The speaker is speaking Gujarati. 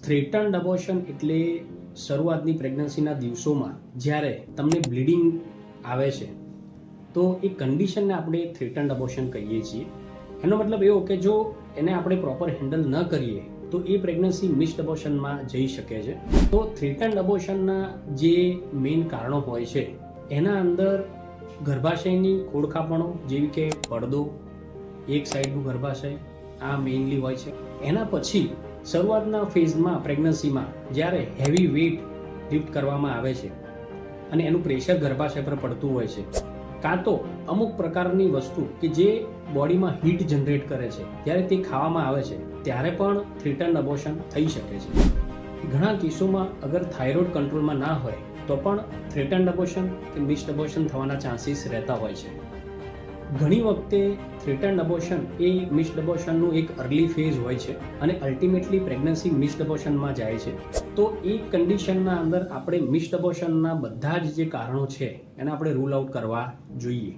થ્રેટન્ડ અબોર્શન એટલે શરૂઆતની પ્રેગ્નન્સીના દિવસોમાં જ્યારે તમને બ્લીડિંગ આવે છે તો એ કન્ડિશનને આપણે થ્રેટન્ડ અબોર્શન કહીએ છીએ. એનો મતલબ એવો કે જો એને આપણે પ્રોપર હેન્ડલ ન કરીએ તો એ પ્રેગ્નન્સી મિસ્ડ અબોર્શનમાં જઈ શકે છે. તો થ્રેટન્ડ અબોર્શનના જે મેઇન કારણો હોય છે એના અંદર ગર્ભાશયની ખોડખાપણો જેવી કે પડદો, એક સાઈડનું ગર્ભાશય, આ મેઇનલી હોય છે. એના પછી શરૂઆતના ફેઝમાં પ્રેગ્નન્સીમાં જ્યારે હેવી વેઇટ લિફ્ટ કરવામાં આવે છે અને એનું પ્રેશર ગર્ભાશય પર પડતું હોય છે, કાં તો અમુક પ્રકારની વસ્તુ કે જે બોડીમાં હીટ જનરેટ કરે છે જ્યારે તે ખાવામાં આવે છે ત્યારે પણ થ્રેટન્ડ અબોર્શન થઈ શકે છે. ઘણા કેસોમાં અગર થાઇરોઇડ કંટ્રોલમાં ના હોય તો પણ થ્રેટન્ડ અબોર્શન કે મિસ્ડ અબોર્શન થવાના ચાન્સીસ રહેતા હોય છે. ઘણી વખતે થ્રેટન્ડ અબોર્શન એ મિસ્ડ અબોર્શનનું એક અર્લી ફેઝ હોય છે અને અલ્ટિમેટલી પ્રેગ્નન્સી મિસ્ડ અબોર્શનમાં જાય છે. તો એ કન્ડિશનના અંદર આપણે મિસ્ડ અબોર્શનના બધા જ જે કારણો છે એને આપણે રૂલ આઉટ કરવા જોઈએ.